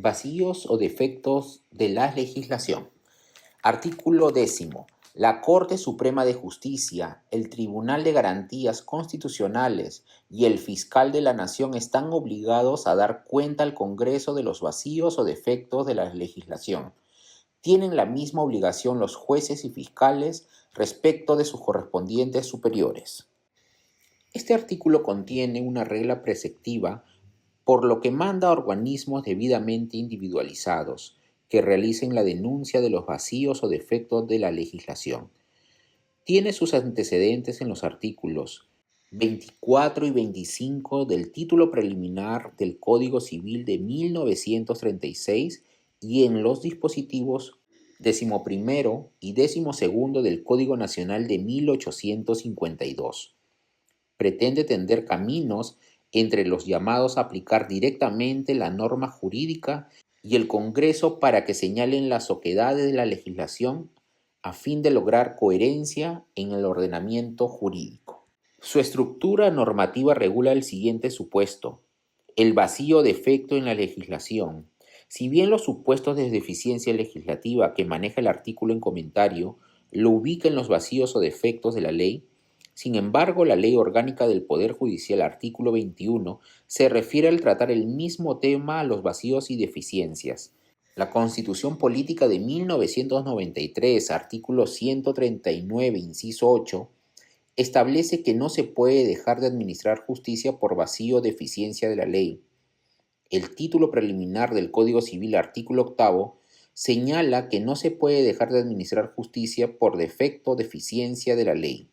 Vacíos o defectos de la legislación. Artículo 10. La Corte Suprema de Justicia, el Tribunal de Garantías Constitucionales y el Fiscal de la Nación están obligados a dar cuenta al Congreso de los vacíos o defectos de la legislación. Tienen la misma obligación los jueces y fiscales respecto de sus correspondientes superiores. Este artículo contiene una regla preceptiva por lo que manda a organismos debidamente individualizados que realicen la denuncia de los vacíos o defectos de la legislación. Tiene sus antecedentes en los artículos 24 y 25 del título preliminar del Código Civil de 1936 y en los dispositivos 11º y 12º del Código Nacional de 1852. Pretende tender caminos entre los llamados a aplicar directamente la norma jurídica y el Congreso para que señalen las oquedades de la legislación a fin de lograr coherencia en el ordenamiento jurídico. Su estructura normativa regula el siguiente supuesto: el vacío o defecto en la legislación. Si bien los supuestos de deficiencia legislativa que maneja el artículo en comentario lo ubica en los vacíos o defectos de la ley, sin embargo, la Ley Orgánica del Poder Judicial, artículo 21, se refiere al tratar el mismo tema a los vacíos y deficiencias. La Constitución Política de 1993, artículo 139, inciso 8, establece que no se puede dejar de administrar justicia por vacío o deficiencia de la ley. El título preliminar del Código Civil, artículo 8, señala que no se puede dejar de administrar justicia por defecto o deficiencia de la ley.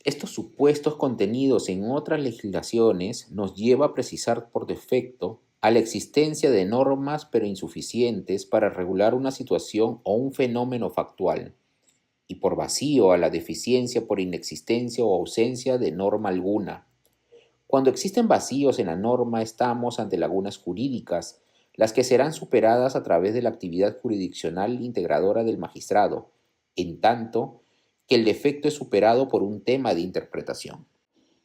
Estos supuestos contenidos en otras legislaciones nos lleva a precisar por defecto a la existencia de normas pero insuficientes para regular una situación o un fenómeno factual, y por vacío a la deficiencia por inexistencia o ausencia de norma alguna. Cuando existen vacíos en la norma estamos ante lagunas jurídicas, las que serán superadas a través de la actividad jurisdiccional integradora del magistrado, en tanto que el defecto es superado por un tema de interpretación.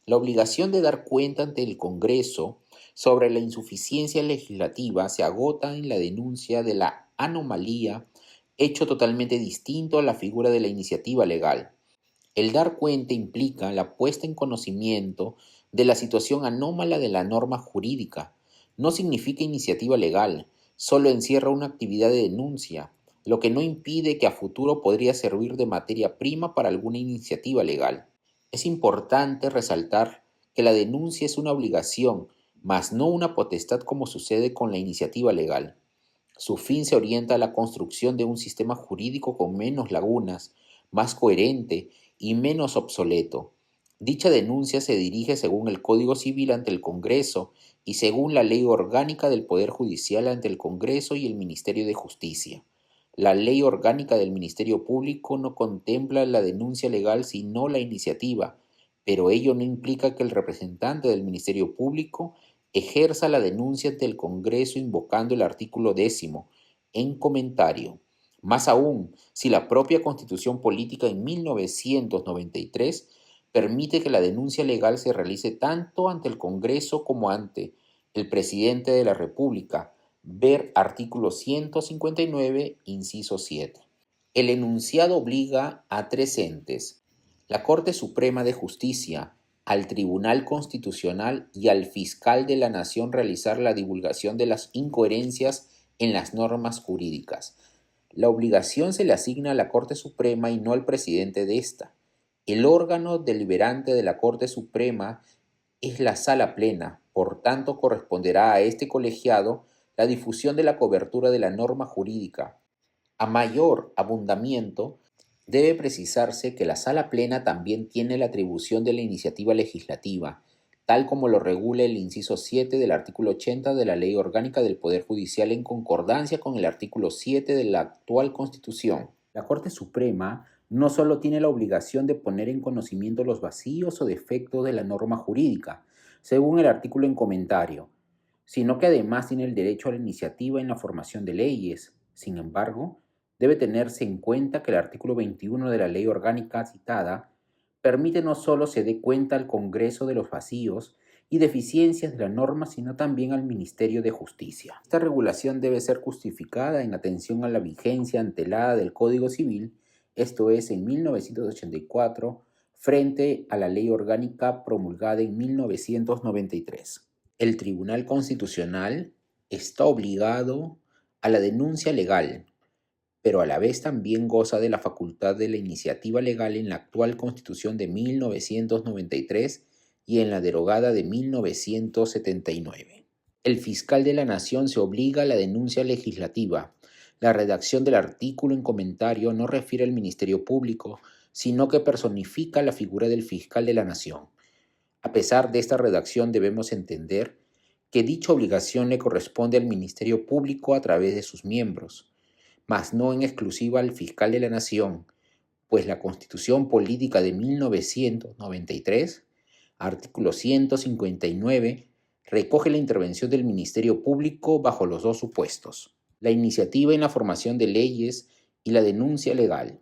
La obligación de dar cuenta ante el Congreso sobre la insuficiencia legislativa se agota en la denuncia de la anomalía, hecho totalmente distinto a la figura de la iniciativa legal. El dar cuenta implica la puesta en conocimiento de la situación anómala de la norma jurídica. No significa iniciativa legal, solo encierra una actividad de denuncia, lo que no impide que a futuro podría servir de materia prima para alguna iniciativa legal. Es importante resaltar que la denuncia es una obligación, mas no una potestad como sucede con la iniciativa legal. Su fin se orienta a la construcción de un sistema jurídico con menos lagunas, más coherente y menos obsoleto. Dicha denuncia se dirige según el Código Civil ante el Congreso y según la Ley Orgánica del Poder Judicial ante el Congreso y el Ministerio de Justicia. La Ley Orgánica del Ministerio Público no contempla la denuncia legal sino la iniciativa, pero ello no implica que el representante del Ministerio Público ejerza la denuncia ante el Congreso invocando el artículo 10 en comentario. Más aún, si la propia Constitución Política en 1993 permite que la denuncia legal se realice tanto ante el Congreso como ante el Presidente de la República. Ver artículo 159, inciso 7. El enunciado obliga a tres entes: la Corte Suprema de Justicia, al Tribunal Constitucional y al Fiscal de la Nación realizar la divulgación de las incoherencias en las normas jurídicas. La obligación se le asigna a la Corte Suprema y no al presidente de esta. El órgano deliberante de la Corte Suprema es la Sala Plena, por tanto corresponderá a este colegiado la difusión de la cobertura de la norma jurídica. A mayor abundamiento, debe precisarse que la Sala Plena también tiene la atribución de la iniciativa legislativa, tal como lo regula el inciso 7 del artículo 80 de la Ley Orgánica del Poder Judicial en concordancia con el artículo 7 de la actual Constitución. La Corte Suprema no solo tiene la obligación de poner en conocimiento los vacíos o defectos de la norma jurídica, según el artículo en comentario, sino que además tiene el derecho a la iniciativa en la formación de leyes. Sin embargo, debe tenerse en cuenta que el artículo 21 de la ley orgánica citada permite no solo se dé cuenta al Congreso de los vacíos y deficiencias de la norma, sino también al Ministerio de Justicia. Esta regulación debe ser justificada en atención a la vigencia antelada del Código Civil, esto es, en 1984, frente a la Ley Orgánica promulgada en 1993. El Tribunal Constitucional está obligado a la denuncia legal, pero a la vez también goza de la facultad de la iniciativa legal en la actual Constitución de 1993 y en la derogada de 1979. El fiscal de la Nación se obliga a la denuncia legislativa. La redacción del artículo en comentario no refiere al Ministerio Público, sino que personifica la figura del fiscal de la Nación. A pesar de esta redacción, debemos entender que dicha obligación le corresponde al Ministerio Público a través de sus miembros, mas no en exclusiva al fiscal de la Nación, pues la Constitución Política de 1993, artículo 159, recoge la intervención del Ministerio Público bajo los dos supuestos: la iniciativa en la formación de leyes y la denuncia legal,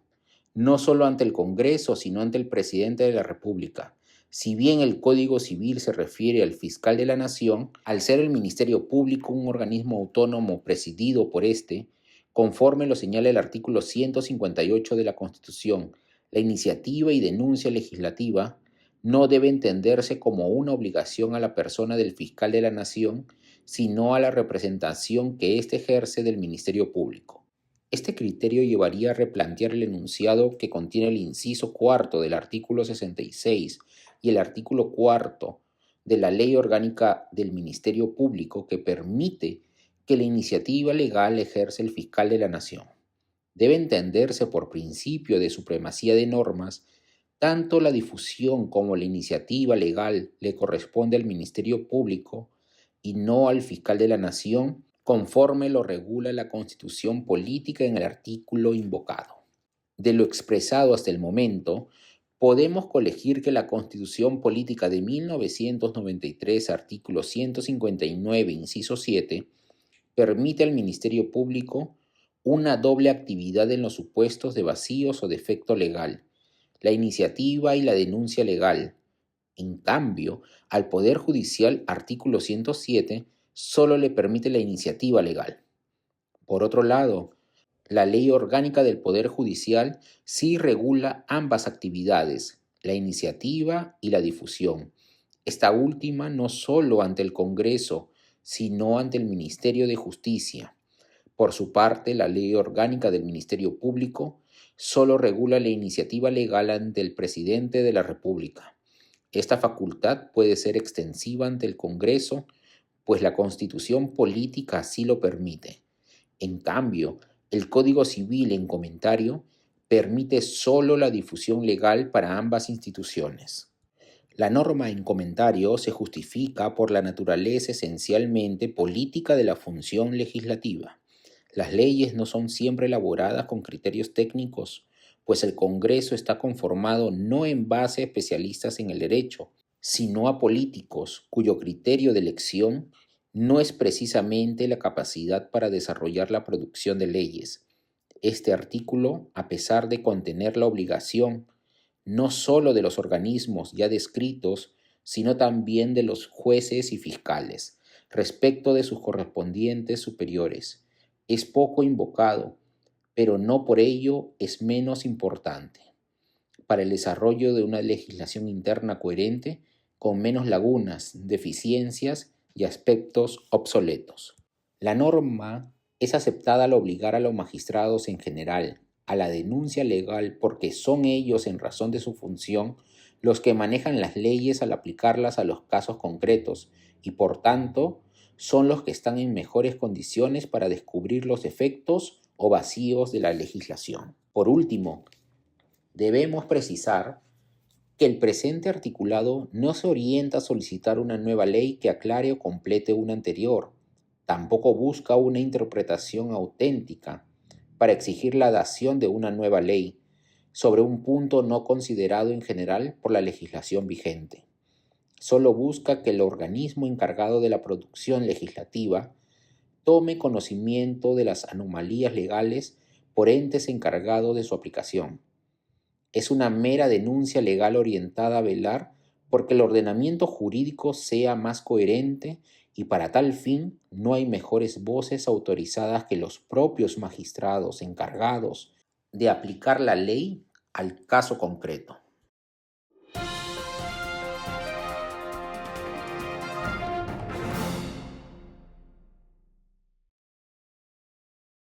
no solo ante el Congreso, sino ante el Presidente de la República. Si bien el Código Civil se refiere al fiscal de la Nación, al ser el Ministerio Público un organismo autónomo presidido por éste, conforme lo señala el artículo 158 de la Constitución, la iniciativa y denuncia legislativa no debe entenderse como una obligación a la persona del fiscal de la Nación, sino a la representación que éste ejerce del Ministerio Público. Este criterio llevaría a replantear el enunciado que contiene el inciso cuarto del artículo 66 y el artículo cuarto de la Ley Orgánica del Ministerio Público, que permite que la iniciativa legal ejerce el fiscal de la Nación. Debe entenderse por principio de supremacía de normas, tanto la difusión como la iniciativa legal le corresponde al Ministerio Público y no al fiscal de la Nación, conforme lo regula la Constitución Política en el artículo invocado. De lo expresado hasta el momento, podemos colegir que la Constitución Política de 1993, artículo 159, inciso 7, permite al Ministerio Público una doble actividad en los supuestos de vacíos o defecto legal, la iniciativa y la denuncia legal. En cambio, al Poder Judicial, artículo 107, solo le permite la iniciativa legal. Por otro lado, la Ley Orgánica del Poder Judicial sí regula ambas actividades, la iniciativa y la difusión. Esta última no solo ante el Congreso, sino ante el Ministerio de Justicia. Por su parte, la Ley Orgánica del Ministerio Público solo regula la iniciativa legal ante el Presidente de la República. Esta facultad puede ser extensiva ante el Congreso, pues la Constitución Política así lo permite. En cambio, el Código Civil en comentario permite solo la difusión legal para ambas instituciones. La norma en comentario se justifica por la naturaleza esencialmente política de la función legislativa. Las leyes no son siempre elaboradas con criterios técnicos, pues el Congreso está conformado no en base a especialistas en el derecho, sino a políticos cuyo criterio de elección no es precisamente la capacidad para desarrollar la producción de leyes. Este artículo, a pesar de contener la obligación no solo de los organismos ya descritos, sino también de los jueces y fiscales, respecto de sus correspondientes superiores, es poco invocado, pero no por ello es menos importante para el desarrollo de una legislación interna coherente, con menos lagunas, deficiencias y aspectos obsoletos. La norma es aceptada al obligar a los magistrados en general a la denuncia legal, porque son ellos, en razón de su función, los que manejan las leyes al aplicarlas a los casos concretos y, por tanto, son los que están en mejores condiciones para descubrir los defectos o vacíos de la legislación. Por último, debemos precisar que el presente articulado no se orienta a solicitar una nueva ley que aclare o complete una anterior. Tampoco busca una interpretación auténtica para exigir la dación de una nueva ley sobre un punto no considerado en general por la legislación vigente. Solo busca que el organismo encargado de la producción legislativa tome conocimiento de las anomalías legales por entes encargados de su aplicación. Es una mera denuncia legal orientada a velar porque el ordenamiento jurídico sea más coherente y para tal fin no hay mejores voces autorizadas que los propios magistrados encargados de aplicar la ley al caso concreto.